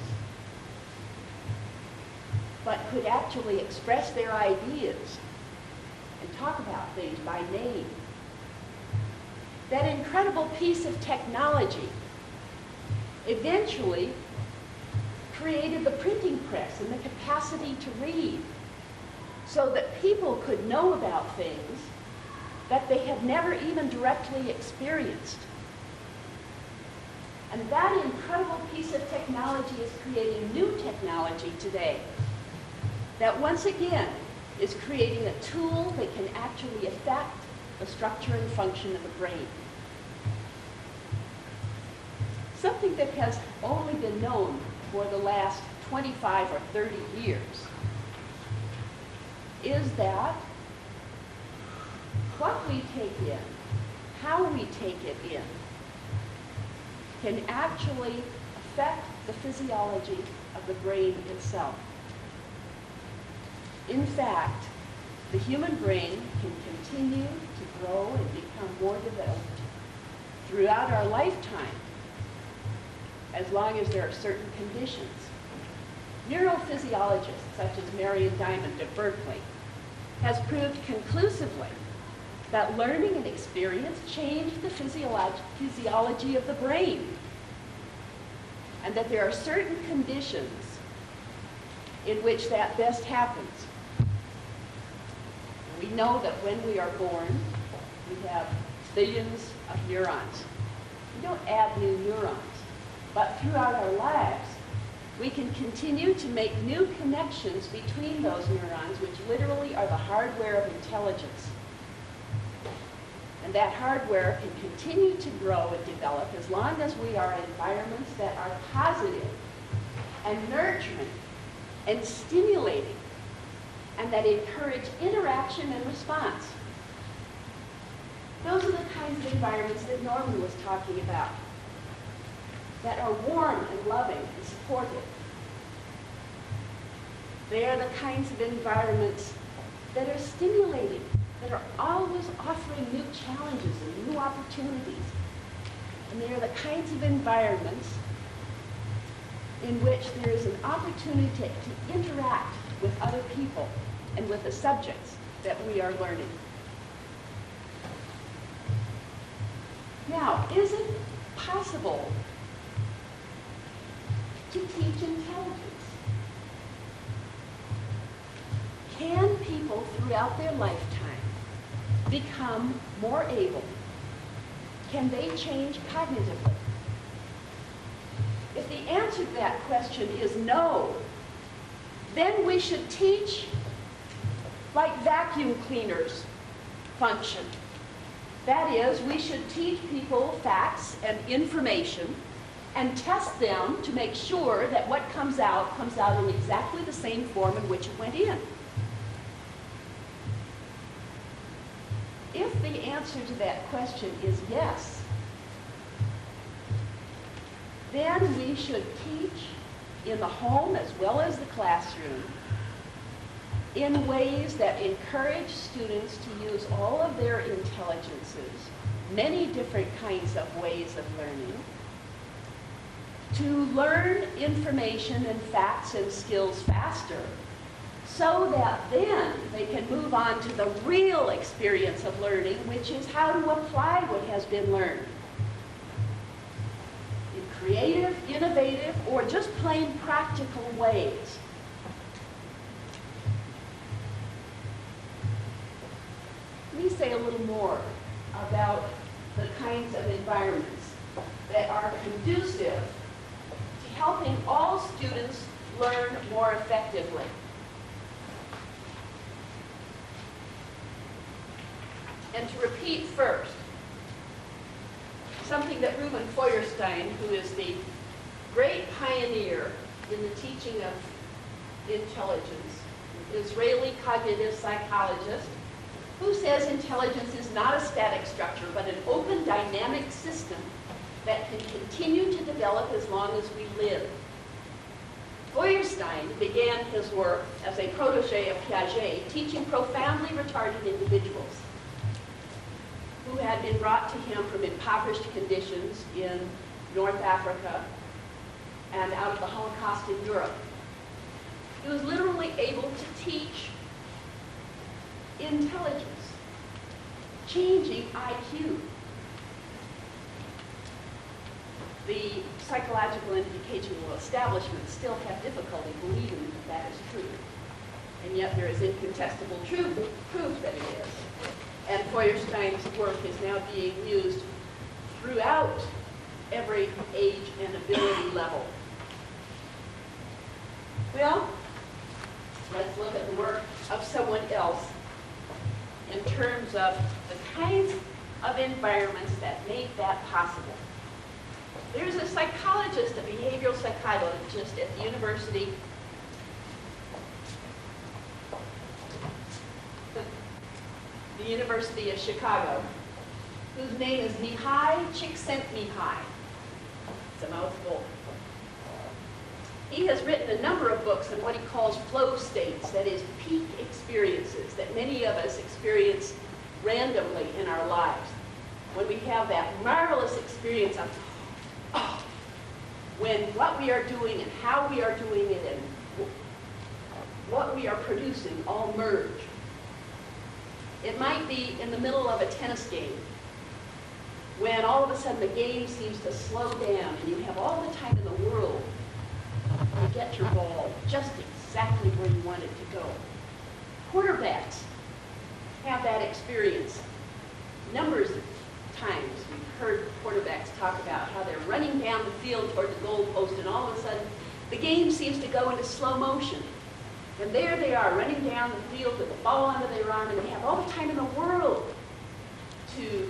but could actually express their ideas and talk about things by name. That incredible piece of technology eventually created the printing press and the capacity to read so that people could know about things that they had never even directly experienced. And that incredible piece of technology is creating new technology today that once again is creating a tool that can actually affect the structure and function of the brain. Something that has only been known for the last 25 or 30 years is that what we take in, how we take it in, can actually affect the physiology of the brain itself. In fact, the human brain can continue to grow and become more developed throughout our lifetime, as long as there are certain conditions. Neurophysiologists such as Marion Diamond of Berkeley has proved conclusively that learning and experience change the physiology of the brain, and that there are certain conditions in which that best happens. We know that when we are born, we have billions of neurons. We don't add new neurons, but throughout our lives, we can continue to make new connections between those neurons, which literally are the hardware of intelligence. And that hardware can continue to grow and develop as long as we are in environments that are positive and nurturing and stimulating and that encourage interaction and response. Those are the kinds of environments that Norman was talking about, that are warm and loving and supportive. They are the kinds of environments that are stimulating, that are always offering new challenges and new opportunities. And they are the kinds of environments in which there is an opportunity to interact with other people and with the subjects that we are learning. Now, is it possible to teach intelligence? Can people throughout their lifetime become more able? Can they change cognitively? If the answer to that question is no, then we should teach like vacuum cleaners function. That is, we should teach people facts and information and test them to make sure that what comes out in exactly the same form in which it went in. If the answer to that question is yes, then we should teach in the home as well as the classroom in ways that encourage students to use all of their intelligences, many different kinds of ways of learning, to learn information and facts and skills faster, so that then they can move on to the real experience of learning, which is how to apply what has been learned in creative, innovative, or just plain practical ways. Let me say a little more about the kinds of environments that are conducive to helping all students learn more effectively. And to repeat first, something that Reuben Feuerstein, who is the great pioneer in the teaching of intelligence, an Israeli cognitive psychologist, who says intelligence is not a static structure, but an open, dynamic system that can continue to develop as long as we live. Feuerstein began his work as a protege of Piaget, teaching profoundly retarded individuals who had been brought to him from impoverished conditions in North Africa and out of the Holocaust in Europe. He was literally able to teach intelligence, changing IQ. The psychological and educational establishments still have difficulty believing that that is true. And yet there is incontestable proof that it is. And Feuerstein's work is now being used throughout every age and ability level. Well, let's look at the work of someone else in terms of the kinds of environments that make that possible. There's a psychologist, a behavioral psychologist at the University of Chicago, whose name is Mihai Csikszentmihalyi. It's a mouthful. He has written a number of books on what he calls flow states, that is, peak experiences that many of us experience randomly in our lives. When we have that marvelous experience of, oh, when what we are doing and how we are doing it and what we are producing all merge. It might be in the middle of a tennis game, when all of a sudden the game seems to slow down and you have all the time in the world to get your ball just exactly where you want it to go. Quarterbacks have that experience. Numbers of times we've heard quarterbacks talk about how they're running down the field toward the goal post, and all of a sudden the game seems to go into slow motion. And there they are, running down the field with the ball under their arm, and they have all the time in the world to